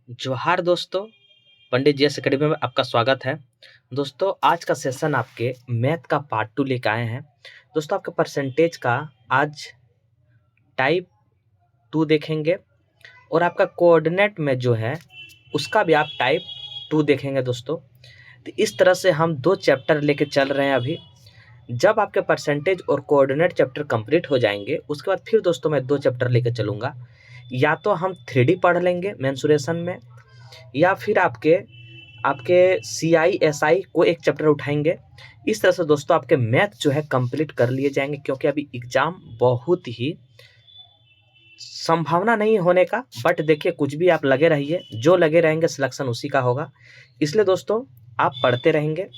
जोहार दोस्तों, पंडित GS academy में आपका स्वागत है। दोस्तों आज का सेशन आपके मैथ का पार्ट 2 लेकर आए हैं। दोस्तों आपके परसेंटेज का आज टाइप 2 देखेंगे और आपका कोऑर्डिनेट में जो है उसका भी आप टाइप 2 देखेंगे दोस्तों। तो इस तरह से हम 2 चैप्टर लेके चल रहे हैं अभी। जब आपके परसेंटेज और कोऑर्डिनेट चैप्टर कंप्लीट हो जाएंगे उसके बाद फिर दोस्तों मैं 2 चैप्टर लेके चलूँगा। या तो हम 3D पढ़ लेंगे मेंसुरेशन में, या फिर आपके आपके CI SI को एक चैप्टर उठाएंगे। इस तरह से दोस्तों आपके मैथ जो है कंप्लीट कर लिए जाएंगे, क्योंकि अभी एग्जाम बहुत ही संभावना नहीं होने का, बट देखिए कुछ भी आप लगे रहिए, जो लगे रहेंगे सिलेक्शन उसी का होगा। इसलिए दोस्तों आप पढ़ते रहेंगे।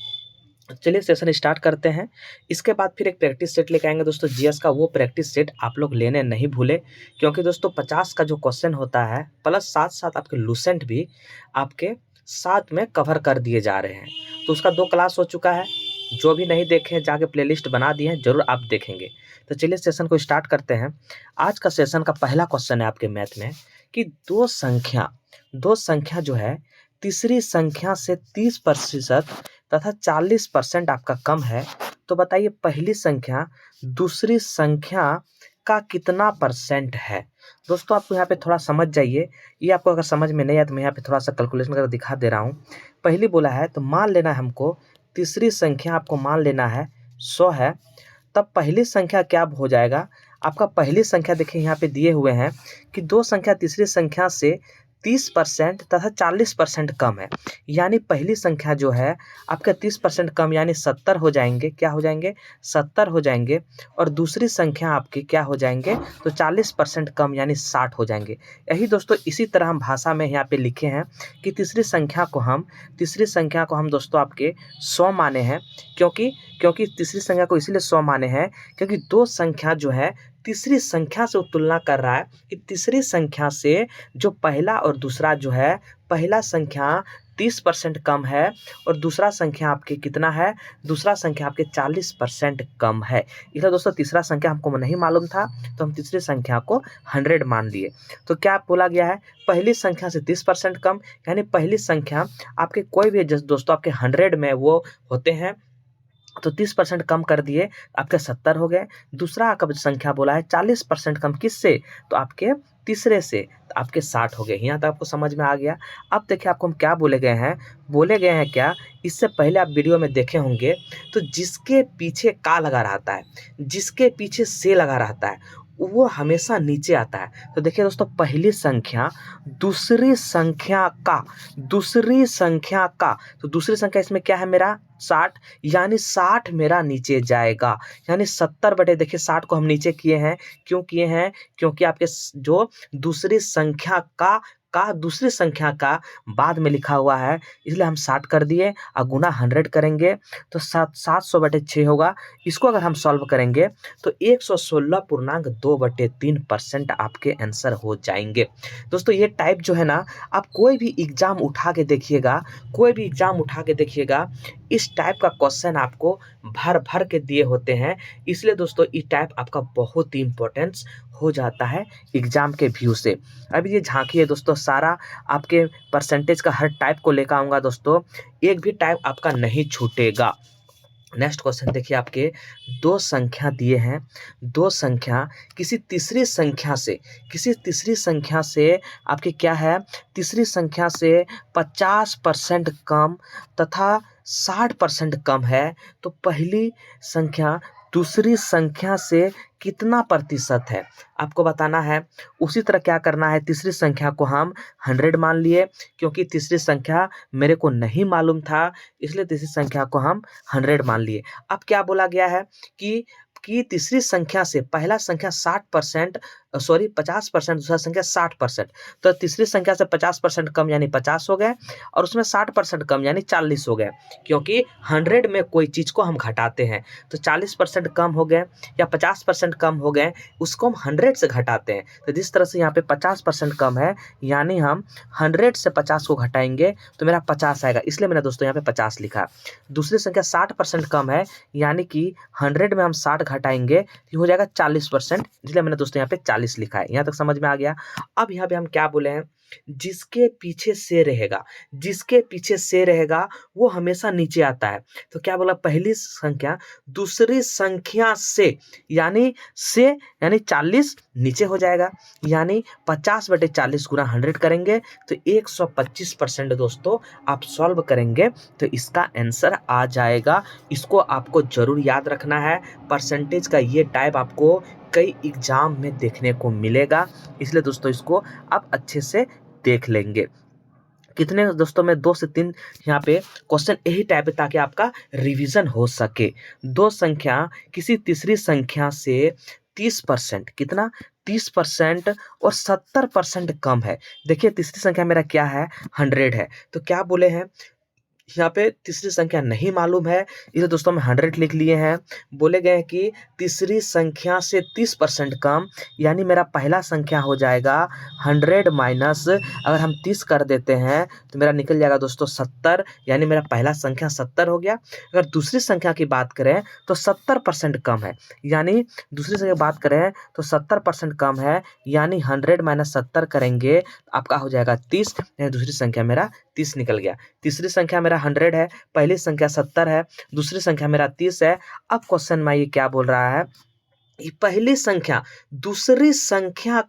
चलिए सेशन स्टार्ट करते हैं। इसके बाद फिर एक प्रैक्टिस सेट लेके आएंगे दोस्तों जीएस का। वो प्रैक्टिस सेट आप लोग लेने नहीं भूले, क्योंकि दोस्तों 50 का जो क्वेश्चन होता है प्लस साथ साथ आपके लूसेंट भी आपके साथ में कवर कर दिए जा रहे हैं। तो उसका 2 क्लास हो चुका है। जो भी नहीं देखे जाके प्लेलिस्ट बना दिए हैं, जरूर आप देखेंगे। तो चलिए सेशन को स्टार्ट करते हैं। आज का सेशन का पहला क्वेश्चन है आपके मैथ में कि दो संख्या जो है तीसरी संख्या से 30% तथा 40% आपका कम है। तो बताइए पहली संख्या दूसरी संख्या का कितना परसेंट है। दोस्तों आपको यहाँ पे थोड़ा समझ जाइए। ये आपको अगर समझ में नहीं आया तो मैं यहाँ पे थोड़ा सा कैलकुलेशन करके दिखा दे रहा हूँ। पहली बोला है तो मान लेना है हमको तीसरी संख्या आपको मान लेना है 100 है। तब पहली संख्या क्या हो जाएगा आपका। पहली संख्या देखिए यहाँ पे दिए हुए हैं कि दो संख्या तीसरी संख्या से 30% तथा 40% कम है। यानी पहली संख्या जो है आपका 30% कम यानी 70 हो जाएंगे। क्या हो जाएंगे? 70 हो जाएंगे। और दूसरी संख्या आपकी क्या हो जाएंगे? तो 40% कम यानी 60 हो जाएंगे। यही दोस्तों इसी तरह हम भाषा में यहाँ पे लिखे हैं कि तीसरी संख्या को हम दोस्तों आपके 100 माने हैं। क्योंकि तीसरी संख्या को इसलिए 100 माने हैं क्योंकि दो संख्या जो है तीसरी संख्या से तुलना कर रहा है कि तीसरी संख्या से जो पहला और दूसरा जो है, पहला संख्या 30% कम है और दूसरा संख्या आपके कितना है? दूसरा संख्या आपके 40% कम है। इसलिए दोस्तों तीसरा संख्या हमको नहीं मालूम था तो हम तीसरी संख्या को 100 मान लिए। तो क्या बोला गया है? पहली संख्या से 30% कम, यानी पहली संख्या आपके कोई भी दोस्तों आपके 100 में वो होते हैं तो 30% कम कर दिए, आपके 70 हो गए। दूसरा का संख्या बोला है 40% कम, किससे? तो आपके तीसरे से, तो आपके 60 हो गए। यहाँ तक आपको समझ में आ गया। अब देखिए आपको हम क्या बोले गए हैं क्या, इससे पहले आप वीडियो में देखे होंगे। तो जिसके पीछे का लगा रहता है, जिसके पीछे से लगा रहता है, वो हमेशा नीचे आता है। तो देखिए दोस्तों पहली संख्या दूसरी संख्या का, तो दूसरी संख्या इसमें क्या है मेरा? 60, यानी 60 मेरा नीचे जाएगा। यानी 70 बटे देखिए 60 को हम नीचे किए हैं। क्यों किए हैं? क्योंकि आपके जो दूसरी संख्या का दूसरी संख्या का बाद में लिखा हुआ है, इसलिए हम 60 कर दिए और गुना 100 करेंगे तो 700 बटे 6 होगा। इसको अगर हम सॉल्व करेंगे तो 116.2/3% आपके आंसर हो जाएंगे। दोस्तों ये टाइप जो है ना, आप कोई भी एग्जाम उठा के देखिएगा, इस टाइप का क्वेश्चन आपको भर के दिए होते हैं। इसलिए दोस्तों ये टाइप आपका बहुत ही इंपॉर्टेंस हो जाता है एग्जाम के व्यू से। अभी ये झांकिए दोस्तों, सारा आपके परसेंटेज का हर टाइप को लेकर आऊँगा दोस्तों, एक भी टाइप आपका नहीं छूटेगा। नेक्स्ट क्वेश्चन देखिए, आपके दो संख्या दिए हैं। दो संख्या किसी तीसरी संख्या से आपके क्या है? तीसरी संख्या से 50% कम तथा 60% कम है। तो पहली संख्या दूसरी संख्या से कितना प्रतिशत है आपको बताना है। उसी तरह क्या करना है, तीसरी संख्या को हम 100 मान लिए, क्योंकि तीसरी संख्या मेरे को नहीं मालूम था, इसलिए तीसरी संख्या को हम 100 मान लिए। अब क्या बोला गया है कि तीसरी संख्या से पहला संख्या 50%, दूसरा संख्या 60%। तो तीसरी संख्या से 50% कम यानी 50 हो गए और उसमें 60% कम यानी 40 हो गए। क्योंकि 100 में कोई चीज़ को हम घटाते हैं तो 40% कम हो गए या 50% कम हो गए, उसको हम 100 से घटाते हैं। तो जिस तरह से यहाँ पे 50% कम है, यानी हम 100 से 50 को घटाएंगे तो मेरा 50 आएगा, इसलिए मैंने दोस्तों यहाँ पे 50 लिखा। दूसरी संख्या 60% कम है, यानी कि 100 में हम 60 घटाएंगे तो हो जाएगा 40%, इसलिए मैंने दोस्तों यहाँ पे 40 लिखा है। यहाँ तक समझ में आ गया। अब यहाँ पे हम क्या बोले हैं जिसके पीछे से रहेगा, जिसके पीछे से रहेगा वो हमेशा नीचे आता है। तो क्या बोला, पहली संख्या दूसरी संख्या से यानी 40 नीचे हो जाएगा, यानी 50/40 गुना 100 करेंगे तो 125% दोस्तों आप सॉल्व करेंगे तो इसका आंसर आ जाएगा। इसको आपको जरूर याद रखना है। परसेंटेज का ये टाइप आपको कई एग्जाम में देखने को मिलेगा, इसलिए दोस्तों इसको आप अच्छे से देख लेंगे। कितने दोस्तों में 2 से 3 यहाँ पे क्वेश्चन यही टाइप है ताकि आपका रिवीजन हो सके। दो संख्या किसी तीसरी संख्या से 30% कितना 30% और 70% कम है। देखिए तीसरी संख्या मेरा क्या है 100 है, तो क्या बोले हैं यहाँ पे तीसरी संख्या नहीं मालूम है, इसलिए दोस्तों हम 100 लिख लिए हैं। बोले गए हैं कि तीसरी संख्या से 30% कम, यानी मेरा पहला संख्या हो जाएगा 100 माइनस अगर हम 30 कर देते हैं तो मेरा निकल जाएगा दोस्तों 70, यानी मेरा पहला संख्या 70 हो गया। अगर दूसरी संख्या की बात करें तो 70% कम है, यानी दूसरी संख्या की बात करें तो 70% कम है, यानी 100 माइनस 70 करेंगे आपका हो जाएगा 30, यानी दूसरी संख्या मेरा 30 निकल गया। तीसरी संख्या मेरा 100 है, पहली संख्या 70 है, दूसरी संख्या मेरा 30 है। अब क्वेश्चन में ये क्या बोल रहा है, पहली संख्या दूसरी संख्या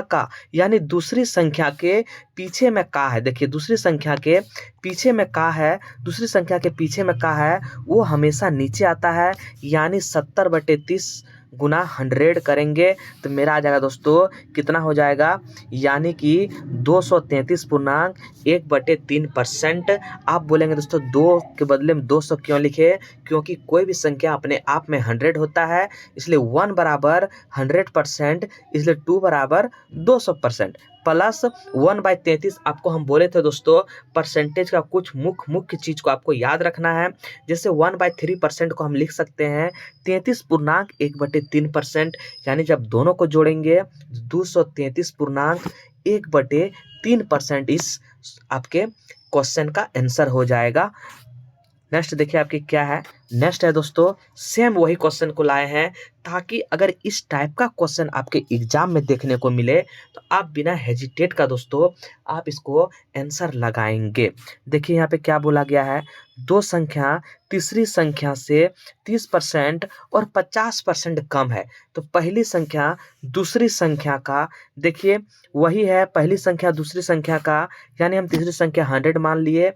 का यानी दूसरी संख्या के पीछे में का है। देखिए दूसरी संख्या के पीछे में का है, दूसरी संख्या के पीछे में का है वो हमेशा नीचे आता है, यानी 70/30 गुना 100 करेंगे तो मेरा आ जाएगा दोस्तों कितना हो जाएगा, यानी कि 233.1/3%। आप बोलेंगे दोस्तों 2 के बदले में 200 क्यों लिखे, क्योंकि कोई भी संख्या अपने आप में 100 होता है, इसलिए 1 बराबर 100%, इसलिए 2 बराबर 200% प्लस 1/33। आपको हम बोले थे दोस्तों परसेंटेज का कुछ मुख्य चीज़ को आपको याद रखना है। जैसे 1/3% को हम लिख सकते हैं 33.1/3%, यानी जब दोनों को जोड़ेंगे 233.1/3% इस आपके क्वेश्चन का आंसर हो जाएगा। नेक्स्ट देखिए आपकी क्या है, नेक्स्ट है दोस्तों सेम वही क्वेश्चन को लाए हैं ताकि अगर इस टाइप का क्वेश्चन आपके एग्जाम में देखने को मिले तो आप बिना हेजिटेट का दोस्तों आप इसको आंसर लगाएंगे। देखिए यहाँ पे क्या बोला गया है, दो संख्या तीसरी संख्या से 30% और 50% कम है, तो पहली संख्या दूसरी संख्या का, देखिए वही है पहली संख्या दूसरी संख्या का, यानी हम तीसरी संख्या 100 मान लिए।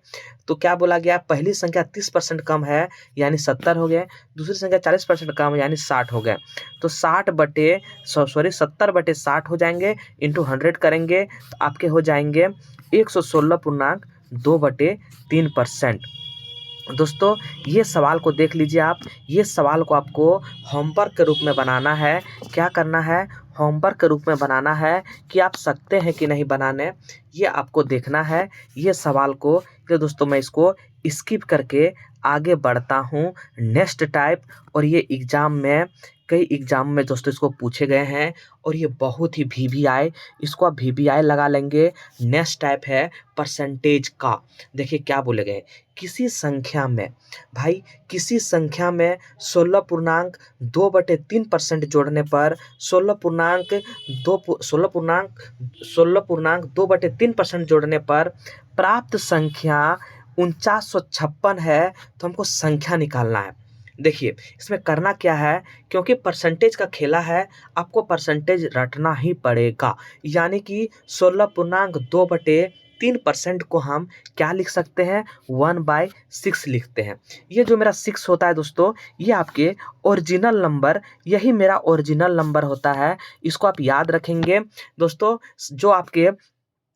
तो क्या बोला गया, पहली संख्या 30% कम है यानी 70 हो गए, दूसरी संख्या 40% कम है यानी 60 हो गए। तो 70/60 हो जाएंगे, इंटू 100 करेंगे तो आपके हो जाएंगे 116.2/3%। दोस्तों ये सवाल को देख लीजिए आप, ये सवाल को आपको होमवर्क के रूप में बनाना है। क्या करना है, होमवर्क के रूप में बनाना है कि आप सकते हैं कि नहीं बनाने, ये आपको देखना है। ये सवाल को ये दोस्तों मैं इसको स्किप करके आगे बढ़ता हूँ नेक्स्ट टाइप, और ये एग्ज़ाम में कई एग्जाम में दोस्तों इसको पूछे गए हैं और ये बहुत ही VVI, इसको आप VVI लगा लेंगे। नेक्स्ट टाइप है परसेंटेज का। देखिए क्या बोले गए, किसी संख्या में भाई किसी संख्या में 16.2/3% जोड़ने पर 16.2/3% जोड़ने पर प्राप्त संख्या 4956 है। तो हमको संख्या निकालना है। देखिए इसमें करना क्या है, क्योंकि परसेंटेज का खेला है आपको परसेंटेज रटना ही पड़ेगा, यानी कि 16.2/3% को हम क्या लिख सकते हैं 1/6 लिखते हैं। ये जो मेरा 6 होता है दोस्तों ये आपके ओरिजिनल नंबर, यही मेरा ओरिजिनल नंबर होता है। इसको आप याद रखेंगे दोस्तों, जो आपके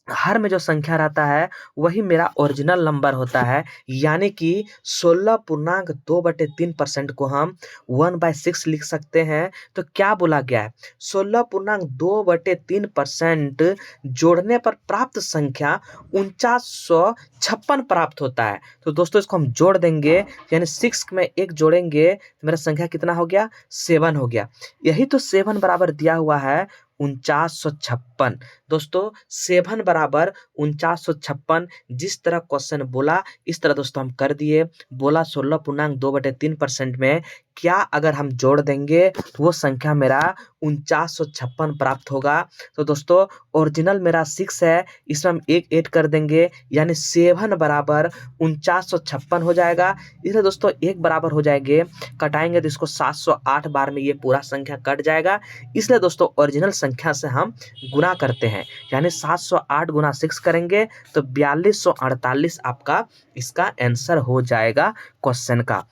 हर में जो संख्या रहता है वही मेरा ओरिजिनल नंबर होता है, यानी कि 16.2/3% को हम 1/6 लिख सकते हैं। तो क्या बोला गया है, 16.2/3% जोड़ने पर प्राप्त संख्या 4956 प्राप्त होता है। तो दोस्तों इसको हम जोड़ देंगे, यानी 6 में 1 जोड़ेंगे तो मेरा संख्या कितना हो गया 7 हो गया। यही तो 7 बराबर दिया हुआ है 4956। दोस्तों 7 बराबर 4956, जिस तरह क्वेश्चन बोला इस तरह दोस्तों हम कर दिए। बोला 16.2/3% में क्या अगर हम जोड़ देंगे तो वो संख्या मेरा 4956 प्राप्त होगा। तो दोस्तों ओरिजिनल मेरा 6 है, इसमें हम एक ऐड कर देंगे यानी 7 बराबर 4956 हो जाएगा। इसलिए दोस्तों एक बराबर हो जाएंगे, कटाएंगे तो इसको 708 बार में ये पूरा संख्या कट जाएगा। इसलिए दोस्तों ओरिजिनल संख्या से हम गुना करते हैं, यानी 708 गुना 6 करेंगे तो 4248 आपका इसका आंसर हो जाएगा क्वेश्चन का।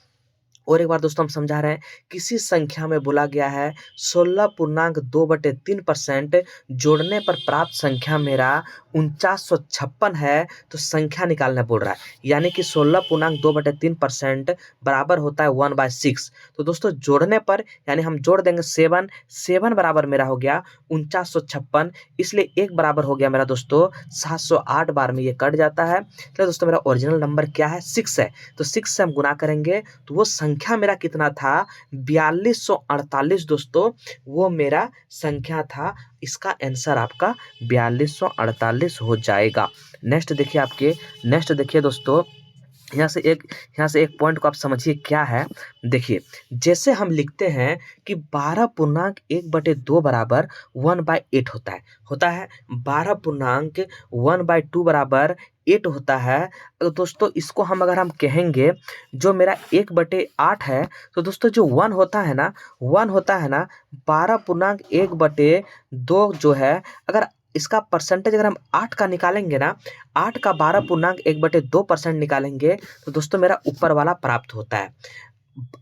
और एक बार दोस्तों हम समझा रहे हैं, किसी संख्या में बोला गया है 16.2/3% जोड़ने पर प्राप्त संख्या मेरा 4956 है, तो संख्या निकालना बोल रहा है, यानी कि 16.2/3% बराबर होता है 1/6। तो दोस्तों जोड़ने पर यानी हम जोड़ देंगे 7 बराबर मेरा हो गया 4956, इसलिए एक बराबर हो गया मेरा दोस्तों 708 बार में ये कट जाता है। तो दोस्तों मेरा ओरिजिनल नंबर क्या है, 6 है, तो 6 से हम गुना करेंगे तो वो संख्या मेरा कितना था, 4248 दोस्तों, वो मेरा संख्या था। इसका आंसर आपका 4248 हो जाएगा। नेक्स्ट देखिए दोस्तों, यहाँ से एक पॉइंट को आप समझिए क्या है। देखिए जैसे हम लिखते हैं कि 12.1/2 बराबर 1/8 होता है 12.1/2 बराबर 8 होता है। तो दोस्तों इसको अगर हम कहेंगे जो मेरा 1/8 है, तो दोस्तों जो 1 होता है ना 12.1/2 जो है, अगर इसका परसेंटेज अगर हम 8 का निकालेंगे ना, 8 का 12.1/2% निकालेंगे तो दोस्तों मेरा ऊपर वाला प्राप्त होता है।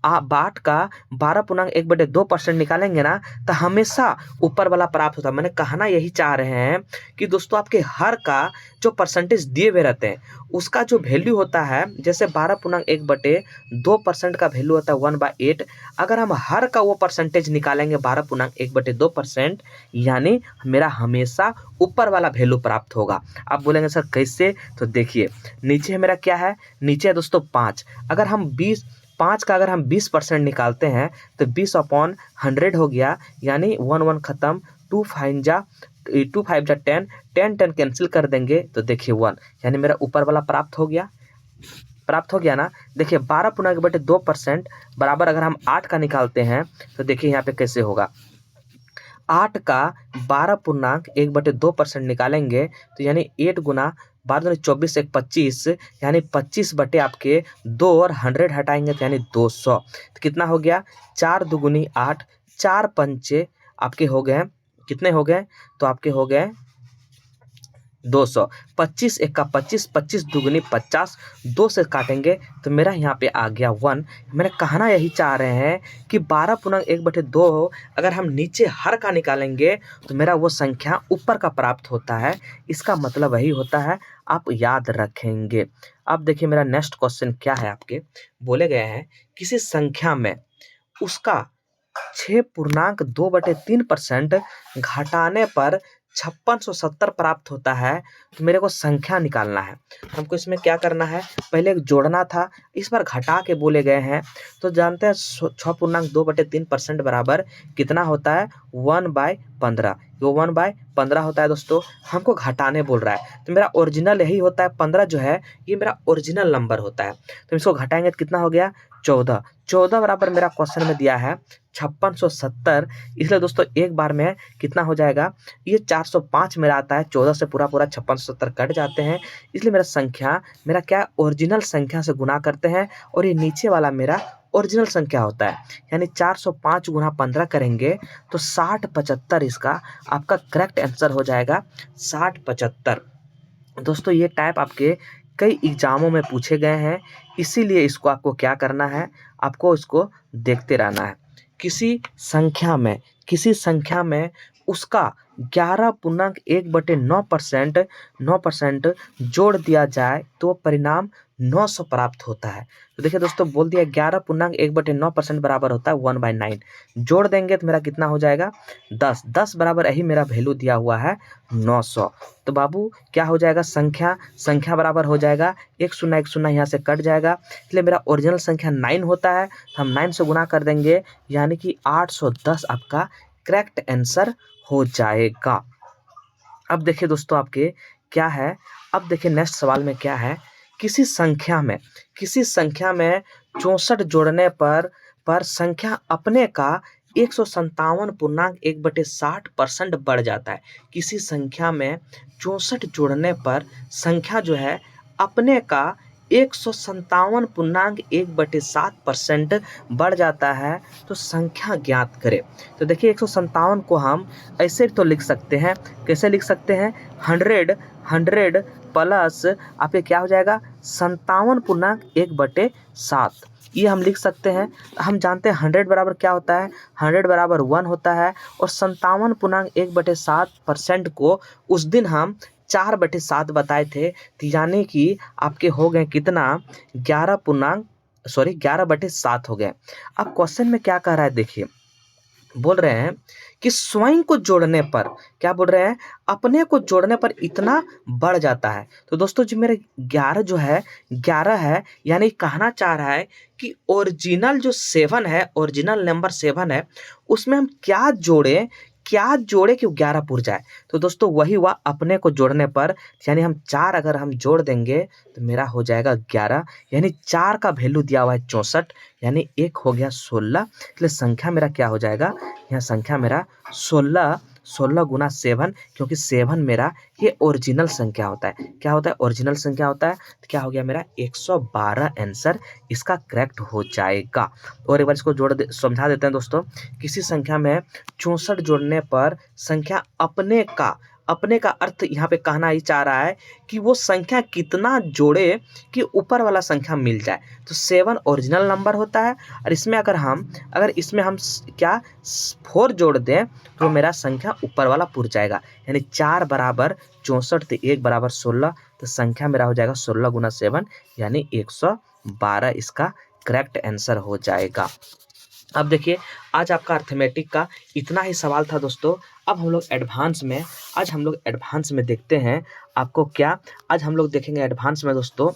8 का 12.1/2% निकालेंगे ना तो हमेशा ऊपर वाला प्राप्त होता है। मैंने कहना यही चाह रहे हैं कि दोस्तों आपके हर का जो परसेंटेज दिए हुए रहते हैं उसका जो वैल्यू होता है, जैसे 12.1/2% का वैल्यू होता है 1/8, अगर हम हर का वो परसेंटेज निकालेंगे 12.1/2%, यानी मेरा हमेशा ऊपर वाला वैल्यू प्राप्त होगा। आप बोलेंगे सर कैसे, तो देखिए नीचे मेरा क्या है, नीचे है दोस्तों 5। अगर हम 5 का अगर हम 20% निकालते हैं तो 20/100 हो गया, यानी 1 खत्म, 2 5 जा 10, 10 कैंसिल कर देंगे तो देखिए 1, यानी मेरा ऊपर वाला प्राप्त हो गया ना। देखिए 12.1/2% बराबर अगर हम 8 का निकालते हैं तो देखिए यहाँ पे कैसे होगा, 8 का 12.1/2% निकालेंगे तो यानी 8 गुना 12 24 1 25, यानी 25 बटे आपके 2 और 100 हटाएंगे तो यानी 200। तो कितना हो गया, 4 दूगुनी 8, 4 पंचे आपके हो गए, कितने हो गए, तो आपके हो गए 200। 25 1 का 25, 25 दूगुनी 50, 2 से काटेंगे तो मेरा यहाँ पे आ गया 1। मैंने कहना यही चाह रहे हैं कि 12.1/2 अगर हम नीचे हर का निकालेंगे तो मेरा वो संख्या ऊपर का प्राप्त होता है। इसका मतलब वही होता है, आप याद रखेंगे। अब देखिए मेरा नेक्स्ट क्वेश्चन क्या है, आपके बोले गए हैं किसी संख्या में उसका 6.2/3% घटाने पर 5670 प्राप्त होता है, तो मेरे को संख्या निकालना है। हमको इसमें क्या करना है, पहले एक जोड़ना था, इस बार घटा के बोले गए हैं, तो जानते हैं 6.2/3% बराबर कितना होता है, 1/15। वो 1/15 होता है दोस्तों, हमको घटाने बोल रहा है, तो मेरा ओरिजिनल यही होता है, 15 जो है ये मेरा ओरिजिनल नंबर होता है। तो इसको घटाएंगे तो कितना हो गया, 14 बराबर मेरा क्वेश्चन में दिया है 5670। इसलिए दोस्तों एक बार में कितना हो जाएगा, ये 405 मेरा आता है, 14 से पूरा 5670 कट जाते हैं। इसलिए मेरा संख्या मेरा क्या, ओरिजिनल संख्या से गुना करते हैं और ये नीचे वाला मेरा ओरिजिनल संख्या होता है, यानी 405 गुना 15 करेंगे तो 6075 इसका आपका करेक्ट आंसर हो जाएगा, 6075। दोस्तों ये टाइप आपके कई एग्जामों में पूछे गए हैं, इसीलिए इसको आपको क्या करना है, आपको इसको देखते रहना है। किसी संख्या में उसका 11.1/9% जोड़ दिया जाए तो परिणाम 900 प्राप्त होता है। तो देखिए दोस्तों बोल दिया 11.1/9% बराबर होता है 1/9, जोड़ देंगे तो मेरा कितना हो जाएगा 10 बराबर यही मेरा वैल्यू दिया हुआ है 900। तो बाबू क्या हो जाएगा, संख्या बराबर हो जाएगा 1 0 1 0 यहाँ से कट जाएगा, इसलिए मेरा ओरिजिनल संख्या 9 होता है, तो हम 9 से गुना कर देंगे, यानी कि 810 आपका करेक्ट आंसर हो जाएगा। अब देखिए दोस्तों आपके क्या है, अब देखिए नेक्स्ट सवाल में क्या है, किसी संख्या में 64 जोड़ने पर पर संख्या अपने का 157.1/60% बढ़ जाता है। किसी संख्या में 64 जोड़ने पर संख्या जो है अपने का 157.1/60% बढ़ जाता है, तो संख्या ज्ञात करें। तो देखिए 157 को हम ऐसे तो लिख सकते हैं, कैसे लिख सकते हैं, 100 प्लस आपके क्या हो जाएगा 57.1/7, ये हम लिख सकते हैं। हम जानते हैं 100 बराबर क्या होता है, 100 बराबर 1 होता है, और 57.1/7% को उस दिन हम 4/7 बताए थे, तो यानी कि आपके हो गए कितना 11/7 हो गए। अब क्वेश्चन में क्या कह रहा है, देखिए बोल रहे हैं कि स्वयं को जोड़ने पर, क्या बोल रहे हैं, अपने को जोड़ने पर इतना बढ़ जाता है। तो दोस्तों जी मेरे 11 जो है 11 है, यानी कहना चाह रहा है कि ओरिजिनल जो 7 है, ओरिजिनल नंबर 7 है, उसमें हम क्या जोड़े कि वो 11 पुर जाए। तो दोस्तों वही हुआ अपने को जोड़ने पर, यानी हम 4 अगर हम जोड़ देंगे तो मेरा हो जाएगा 11, यानी 4 का वैल्यू दिया हुआ है 64, यानी 1 हो गया 16, इसलिए संख्या मेरा क्या हो जाएगा, यहाँ संख्या मेरा 16 गुना 7, क्योंकि 7 मेरा ये ओरिजिनल संख्या होता है। क्या होता है, ओरिजिनल संख्या होता है। तो क्या हो गया मेरा 112 आंसर इसका करेक्ट हो जाएगा। और एक बार इसको समझा देते हैं दोस्तों। किसी संख्या में 64 जोड़ने पर संख्या अपने का अर्थ यहाँ पे कहना ही चाह रहा है कि वो संख्या कितना जोड़े कि ऊपर वाला संख्या मिल जाए। तो 7 ओरिजिनल नंबर होता है, और इसमें अगर इसमें हम क्या 4 जोड़ दें तो मेरा संख्या ऊपर वाला पुर जाएगा, यानी 4 बराबर 64 तो 1 बराबर 16, तो संख्या मेरा हो जाएगा 16 गुना 7, यानी 112 इसका करेक्ट आंसर हो जाएगा। अब देखिए आज आपका अर्थमेटिक का इतना ही सवाल था दोस्तों। अब हम लोग एडवांस में देखते हैं आपको क्या, आज हम लोग देखेंगे एडवांस में दोस्तों,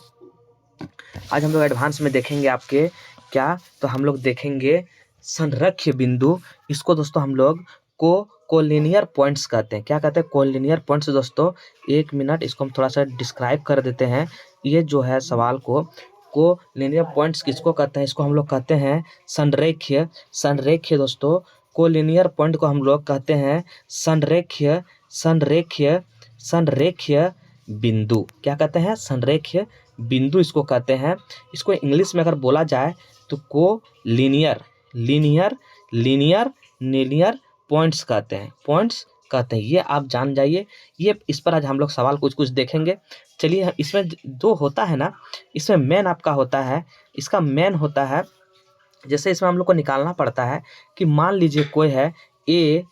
आज हम लोग एडवांस में देखेंगे आपके क्या, तो हम लोग देखेंगे संरक्ष्य बिंदु। इसको दोस्तों हम लोग कोलिनियर पॉइंट्स कहते हैं। क्या कहते हैं, कोलिनियर पॉइंट्स। दोस्तों 1 मिनट इसको हम थोड़ा सा डिस्क्राइब कर देते हैं। ये जो है सवाल को कोलिनियर पॉइंट्स किसको कहते हैं, इसको हम लोग कहते हैं संरेख्य दोस्तों। कोलिनियर पॉइंट को हम लोग कहते हैं संरेख्य बिंदु। क्या कहते हैं, संरेख्य बिंदु इसको कहते हैं। इसको इंग्लिश में अगर बोला जाए तो लीनियर पॉइंट्स कहते हैं, ये आप जान जाइए। ये इस पर आज हम लोग सवाल कुछ देखेंगे। चलिए इसमें दो होता है ना, इसमें मेन आपका होता है, इसका मेन होता है, जैसे इसमें हम लोग को निकालना पड़ता है कि मान लीजिए कोई है ए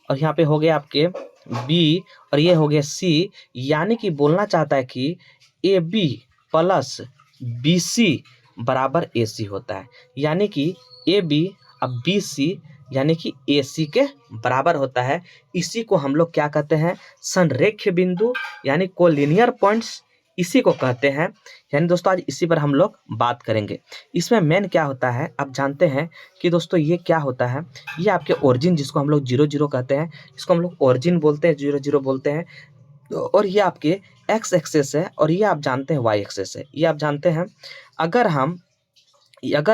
और यहाँ पे हो गया आपके बी और ये हो गया सी, यानी कि बोलना चाहता है कि A B plus B C बराबर ए सी होता है, यानी कि ए बी अब बी सी यानी कि ए सी के बराबर होता है। इसी को हम लोग क्या कहते हैं, संरेख्य बिंदु यानी कोलिनियर पॉइंट्स, इसी को कहते हैं। यानी दोस्तों आज इसी पर हम लोग बात करेंगे। इसमें मेन क्या होता है, आप जानते हैं कि दोस्तों ये क्या होता है, ये आपके ओरिजिन जिसको हम लोग 0 कहते हैं, इसको हम लोग ओरिजिन बोलते हैं, 0 बोलते हैं। और ये आपके एक्स एक्सेस है और ये आप जानते हैं वाई एक्सेस है, ये आप जानते हैं। अगर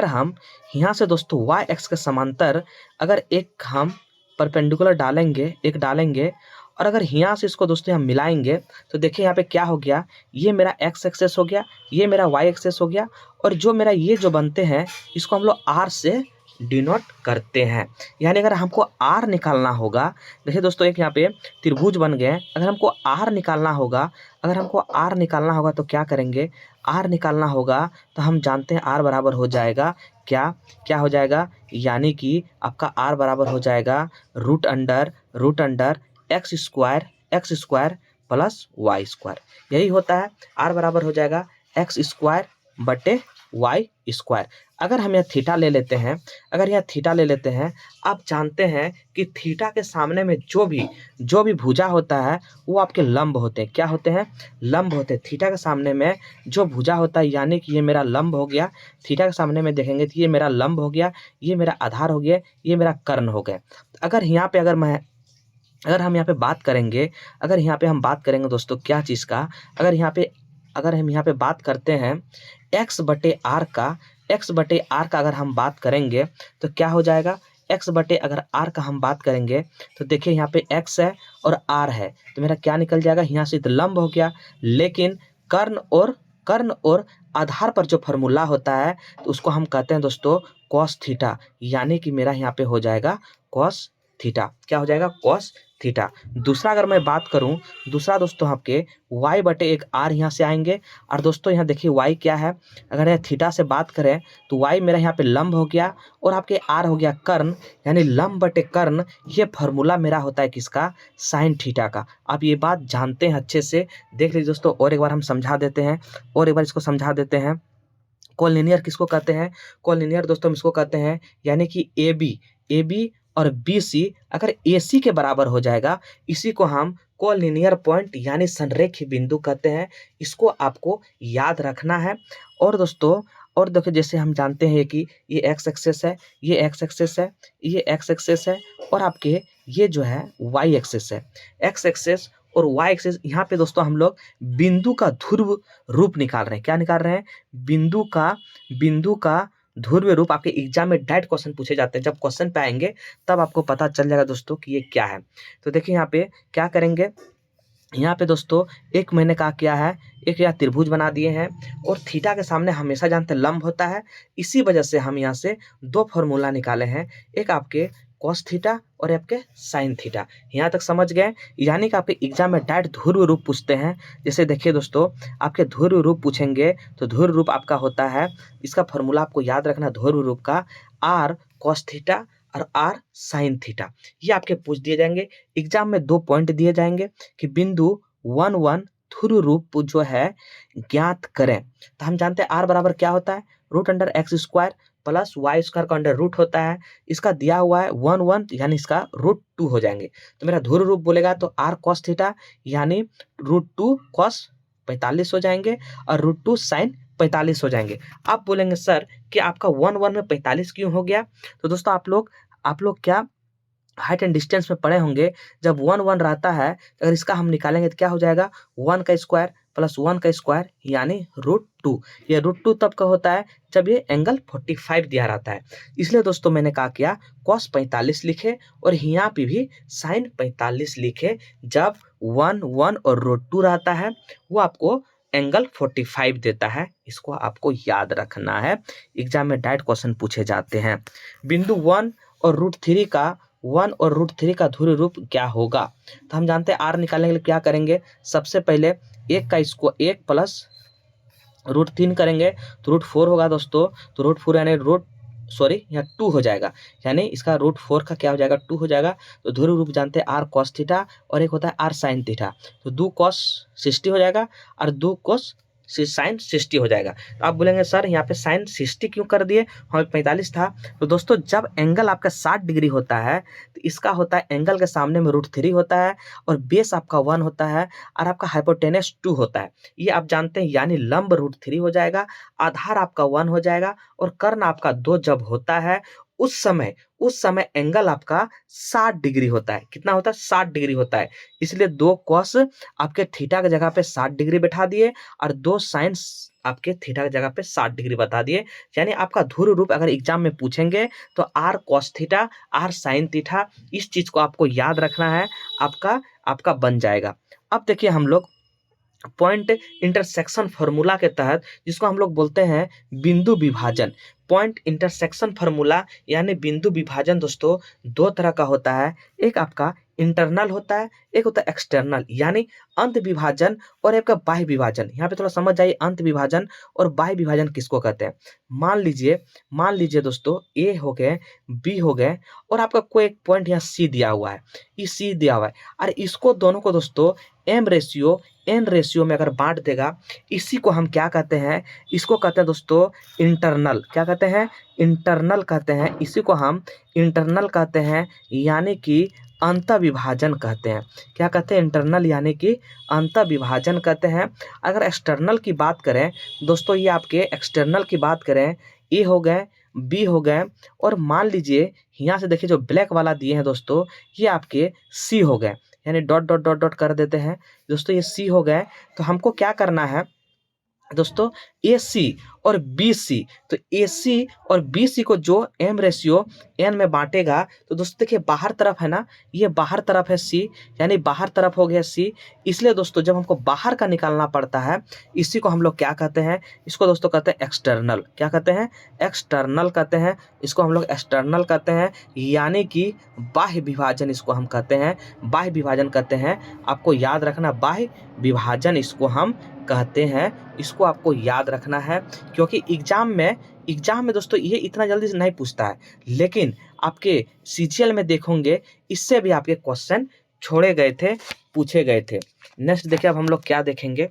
हम यहाँ से दोस्तों वाई एक्स के समांतर अगर एक हम परपेंडिकुलर डालेंगे और अगर यहाँ से इसको दोस्तों हम मिलाएंगे तो देखिए यहाँ पे क्या हो गया, ये मेरा एक्स एक्सेस हो गया, ये मेरा वाई एक्सेस हो गया, और जो मेरा ये जो बनते हैं इसको हम लोग आर से डिनोट करते हैं। यानी अगर हमको आर निकालना होगा, देखिए दोस्तों एक यहाँ पे त्रिभुज बन गए, अगर हमको आर निकालना होगा तो क्या करेंगे, आर निकालना होगा तो हम जानते हैं आर बराबर हो जाएगा क्या हो जाएगा, यानी कि आपका आर बराबर हो जाएगा root under x square plus y square. यही होता है, आर बराबर हो जाएगा एक्स स्क्वायर बटे वाई स्क्वायर। अगर हम यहाँ थीटा ले लेते हैं, आप जानते हैं कि थीटा के सामने में जो भी भुजा होता है वो आपके लंब होते हैं। क्या होते हैं, लंब होते हैं। थीटा के सामने में जो भुजा होता है, यानी कि ये मेरा लंब हो गया, थीटा के सामने में देखेंगे तो ये मेरा लंब हो गया, ये मेरा आधार हो गया, ये मेरा कर्ण हो गया। अगर यहाँ पे अगर हम यहाँ पे बात करेंगे दोस्तों क्या चीज़ का, अगर हम यहाँ पे बात करते हैं एक्स बटे आर का, x बटे आर का अगर हम बात करेंगे तो क्या हो जाएगा, x बटे अगर r का हम बात करेंगे तो देखिए यहाँ पे x है और r है, तो मेरा क्या निकल जाएगा, यहाँ से तो लंब हो गया, लेकिन कर्ण और आधार पर जो फॉर्मूला होता है तो उसको हम कहते हैं दोस्तों कॉस थीटा, यानी कि मेरा यहाँ पे हो जाएगा कॉस थीटा। क्या हो जाएगा, कॉस थीटा। दूसरा अगर मैं बात करूं, दूसरा दोस्तों आपके y बटे एक r यहाँ से आएंगे, और दोस्तों यहाँ देखिए y क्या है, अगर यह थीटा से बात करें तो y मेरा यहाँ पे लंब हो गया और आपके r हो गया कर्ण, यानी लंब बटे कर्ण, ये फॉर्मूला मेरा होता है किसका, साइन थीटा का। आप ये बात जानते हैं अच्छे से, देख लीजिए दोस्तों, और एक बार हम समझा देते हैं, और एक बार इसको समझा देते हैं। कॉलिनियर किसको कहते हैं, कॉलिनियर दोस्तों हम इसको कहते हैं, यानी कि ए बी और बी सी अगर ए सी के बराबर हो जाएगा, इसी को हम कॉलिनियर पॉइंट यानी संरेखीय बिंदु कहते हैं। इसको आपको याद रखना है। और दोस्तों, और देखो जैसे हम जानते हैं कि ये एक्स एक्सेस है, ये एक्स एक्सेस है, ये एक्स एक्सेस है, और आपके ये जो है वाई एक्सेस है। एक्स एक्सेस और वाई एक्सेस, यहाँ पे दोस्तों हम लोग बिंदु का ध्रुव रूप निकाल रहे हैं। क्या निकाल रहे हैं, बिंदु का ध्रुव रूप। आपके एग्जाम में डायरेक्ट क्वेश्चन पूछे जाते हैं, जब क्वेश्चन पे आएंगे तब आपको पता चल जाएगा दोस्तों कि ये क्या है। तो देखिए यहाँ पे क्या करेंगे, यहाँ पे दोस्तों एक मैंने कहा क्या है, एक यहाँ त्रिभुज बना दिए हैं, और थीटा के सामने हमेशा जानते हैं लंब होता है, इसी वजह से हम यहाँ से दो फॉर्मूला निकाले हैं, एक आपके कॉस थीटा और आपके साइन थीटा। यहाँ तक समझ गए, यानी कि आपके एग्जाम में डायरेक्ट ध्रुव रूप पूछते हैं। जैसे देखिए दोस्तों, आपके ध्रुव रूप पूछेंगे तो ध्रुव रूप आपका होता है, इसका फॉर्मूला आपको याद रखना ध्रुव रूप का, आर कॉस थीटा और आर साइन थीटा। ये आपके पूछ दिए जाएंगे। एग्जाम में 2 पॉइंट दिए जाएंगे कि बिंदु 1 ध्रुव रूप जो है ज्ञात करें। तो हम जानते हैं आर बराबर क्या होता है, root under x square plus y square का अंडर रूट होता है। इसका दिया हुआ है 1 यानी इसका रूट 2 हो जाएंगे। तो मेरा ध्रुव रूप बोलेगा तो आर कॉस थीटा यानी रूट 2 कॉस 45 हो जाएंगे और रूट 2 साइन 45 हो जाएंगे। आप बोलेंगे सर कि आपका 1 में 45 क्यों हो गया। तो दोस्तों आप लोग क्या हाइट एंड डिस्टेंस में पढ़े होंगे, जब 1 रहता है अगर इसका हम निकालेंगे तो क्या हो जाएगा, 1 का स्क्वायर प्लस 1 का स्क्वायर यानी रूट 2। ये रूट 2 तब का होता है जब ये एंगल 45 दिया रहता है। इसलिए दोस्तों मैंने कहा क्या, कॉस 45 लिखे और यहाँ पे भी साइन 45 लिखे। जब 1 और रूट 2 रहता है वो आपको एंगल 45 देता है। इसको आपको याद रखना है, एग्जाम में डायरेक्ट क्वेश्चन पूछे जाते हैं। बिंदु 1 और रूट 3 का ध्रुव रूप क्या होगा। तो हम जानते हैं आर निकालने के लिए क्या करेंगे, सबसे पहले 1 प्लस रूट 3 करेंगे तो रूट 4 होगा दोस्तों। तो रूट 4 यानी यहाँ 2 हो जाएगा, यानी इसका रूट 4 का क्या हो जाएगा, 2 हो जाएगा। तो ध्रुव रूप जानते हैं आर कॉस थीटा और एक होता है आर साइन थीटा। तो 2 कॉस 60 हो जाएगा और 2 कॉस साइन 60 हो जाएगा। तो आप बोलेंगे सर यहाँ पे साइन 60 क्यों कर दिए, हमें 45 था। तो दोस्तों जब एंगल आपका 60 डिग्री होता है तो इसका होता है एंगल के सामने में रूट 3 होता है और बेस आपका 1 होता है और आपका हाइपोटेनस 2 होता है। ये आप जानते हैं, यानी लंब रूट 3 हो जाएगा, आधार आपका 1 हो जाएगा और कर्ण आपका 2 जब होता है उस समय एंगल आपका 60 डिग्री होता है। कितना होता है, 60 डिग्री होता है। इसलिए 2 कॉस आपके थीटा की जगह पे 60 डिग्री बैठा दिए और 2 साइन आपके थीटा की जगह पे 60 डिग्री बता दिए। यानी आपका ध्रुव रूप अगर एग्जाम में पूछेंगे तो r cos theta r sine theta, इस चीज को आपको याद रखना है, आपका बन जाएगा। अब देखिए हम लोग पॉइंट इंटरसेक्शन फॉर्मूला के तहत, जिसको हम लोग बोलते हैं बिंदु विभाजन, पॉइंट इंटरसेक्शन फॉर्मूला यानी बिंदु विभाजन दोस्तों 2 तरह का होता है। एक आपका इंटरनल होता है, एक होता है एक्सटर्नल, यानी अंत विभाजन और आपका बाह्य विभाजन। यहाँ पे थोड़ा समझ जाइए, अंत विभाजन और बाह्य विभाजन किसको कहते हैं। मान लीजिए दोस्तों ए हो गए, बी हो गए और आपका कोई एक पॉइंट यहाँ सी दिया हुआ है, ये सी दिया हुआ है और इसको दोनों को दोस्तों एन रेशियो में अगर बांट देगा, इसी को हम क्या कहते हैं, इसको कहते हैं दोस्तों इंटरनल। क्या कहते हैं, इंटरनल कहते हैं। इसी को हम इंटरनल कहते हैं, यानी कि अंत विभाजन कहते हैं। क्या कहते हैं, इंटरनल यानी कि अंत विभाजन कहते हैं। अगर एक्सटर्नल की बात करें दोस्तों, ये आपके एक्सटर्नल की बात करें, ए हो गए, बी हो गए और मान लीजिए यहाँ से देखिए जो ब्लैक वाला दिए हैं दोस्तों, ये आपके सी हो गए, यानी डॉट डॉट डॉट डॉट कर देते हैं दोस्तों, ये सी हो गए। तो हमको क्या करना है दोस्तों, AC और BC, तो AC और BC को जो m रेशियो n में बांटेगा तो दोस्तों देखिए बाहर तरफ है ना, ये बाहर तरफ है C, यानी बाहर तरफ हो गया C। इसलिए दोस्तों जब हमको बाहर का निकालना पड़ता है, इसी को हम लोग क्या कहते हैं, इसको दोस्तों कहते हैं एक्सटर्नल। क्या कहते हैं? एक्सटर्नल कहते हैं, इसको हम लोग एक्सटर्नल कहते हैं, यानी कि बाह्य विभाजन इसको हम कहते हैं, बाह्य विभाजन कहते हैं। आपको याद रखना, बाह्य विभाजन इसको हम कहते हैं, इसको आपको याद रखना है, क्योंकि एग्जाम में दोस्तों ये इतना जल्दी से नहीं पूछता है, लेकिन आपके CGL में देखोगे इससे भी आपके क्वेश्चन छोड़े गए थे, पूछे गए थे। नेक्स्ट देखिए अब हम लोग क्या देखेंगे,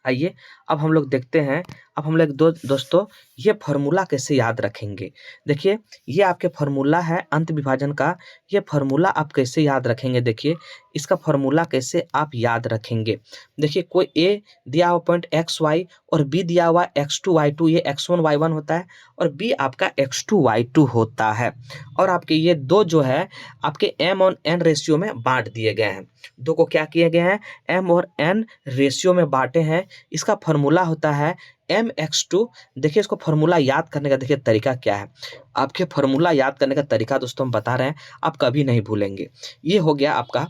आइए अब हम लोग देखते हैं। अब हम लोग दोस्तों ये फार्मूला कैसे याद रखेंगे। देखिए ये आपके फार्मूला है अंत विभाजन का, ये फार्मूला आप कैसे याद रखेंगे। देखिए इसका फार्मूला कैसे आप याद रखेंगे। देखिए कोई A दिया हुआ पॉइंट XY और B दिया हुआ X2 Y2, ये X1 Y1 होता है और B आपका X2 Y2 होता है। और आपके ये दो जो है आपके M और N रेशियो में बांट दिए गए हैं। दो को क्या किए गए हैं, M और N रेशियो में बांटे हैं। इसका फार्मूला होता है MX2। देखिए इसको फार्मूला याद करने का देखिए तरीका क्या है। आपके फार्मूला याद करने का तरीका दोस्तों हम बता रहे हैं, आप कभी नहीं भूलेंगे। ये हो गया आपका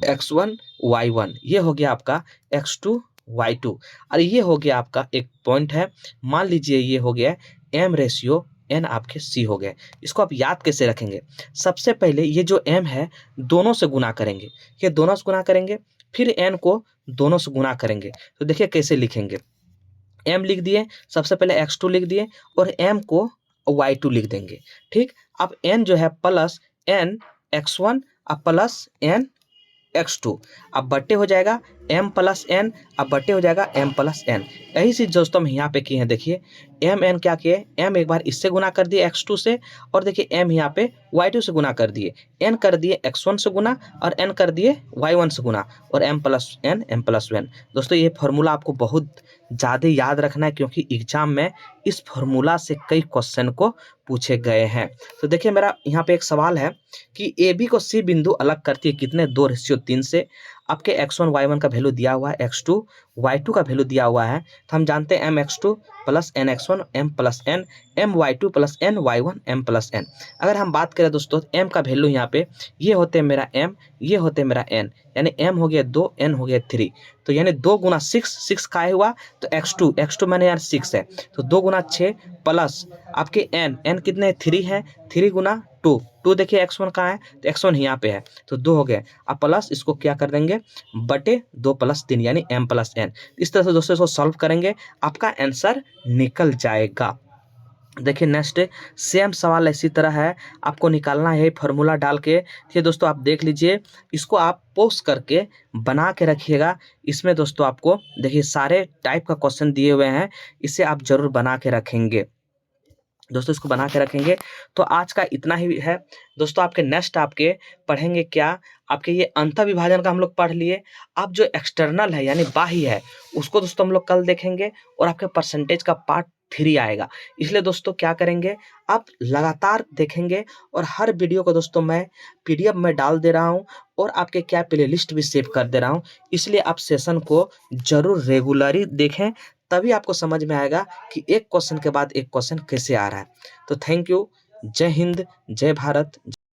X1 Y1, ये हो गया आपका X2 Y2, और ये हो गया आपका एक पॉइंट है, मान लीजिए ये हो गया M रेशियो N आपके C हो गए। इसको आप याद कैसे रखेंगे, सबसे पहले ये जो M है दोनों से गुना करेंगे, ये दोनों से गुना करेंगे, फिर N को दोनों से गुना करेंगे। तो देखिए कैसे लिखेंगे, M लिख दिए, सबसे पहले X2 लिख दिए और M को Y2 लिख देंगे। ठीक, अब N जो है प्लस N X1 अब प्लस N X2, अब बट्टे हो जाएगा M प्लस N, अब बट्टे हो जाएगा M प्लस N। यही चीज दोस्तों हम यहाँ पे किए हैं। देखिए M N क्या किए, M एक बार इससे गुना कर दिए X2 से, और देखिए M यहाँ पे Y2 से गुना कर दिए, N कर दिए X1 से गुना और N कर दिए Y1 से गुना, और M plus N M plus N। दोस्तों ये फार्मूला आपको बहुत ज़्यादा याद रखना है, क्योंकि एग्जाम में इस फार्मूला से कई क्वेश्चन को पूछे गए हैं। तो देखिए मेरा यहाँ पे एक सवाल है कि AB को C बिंदु अलग करती है कितने, 2:3 से। आपके X1 Y1 का वैल्यू दिया हुआ है, X2 Y2 का वैल्यू दिया हुआ है, तो हम जानते हैं MX2 plus NX1 M plus N, MY2 plus NY1 M plus N। अगर हम बात करें दोस्तों M का वैल्यू यहाँ पे ये होते हैं मेरा M, ये होते हैं मेरा N, यानी M हो गया 2, N हो गया 3, तो यानी 2 गुना 6 का हुआ, तो X2 मैंने यार 6 है, तो 2 गुना 6 प्लस आपके N कितने 3 है, 3 गुना 2 देखिए X1 कहाँ है, तो X1 यहाँ पे है, तो 2 हो गए। अब प्लस इसको क्या कर देंगे, बटे 2 प्लस 3 यानी M प्लस N। इस तरह से दोस्तों इसको सॉल्व करेंगे, आपका आंसर निकल जाएगा। देखिए नेक्स्ट सेम सवाल इसी तरह है, आपको निकालना है फार्मूला डाल के। ये दोस्तों आप देख लीजिए, इसको आप पोस्ट करके बना के रखिएगा। इसमें दोस्तों आपको देखिए सारे टाइप का क्वेश्चन दिए हुए हैं, इसे आप जरूर बना के रखेंगे दोस्तों, इसको बना के रखेंगे। तो आज का इतना ही है दोस्तों। आपके नेक्स्ट आपके पढ़ेंगे क्या, आपके ये अंतर विभाजन का हम लोग पढ़ लिए। अब जो एक्सटर्नल है यानी बाह्य है, उसको दोस्तों हम लोग कल देखेंगे, और आपके परसेंटेज का पार्ट 3 आएगा। इसलिए दोस्तों क्या करेंगे, आप लगातार देखेंगे, और हर वीडियो को दोस्तों मैं PDF में डाल दे रहा हूँ, और आपके क्या प्लेलिस्ट भी सेव कर दे रहा हूँ। इसलिए आप सेशन को जरूर रेगुलरली देखें, तभी आपको समझ में आएगा कि एक क्वेश्चन के बाद एक क्वेश्चन कैसे आ रहा है। तो थैंक यू, जय हिंद, जय भारत।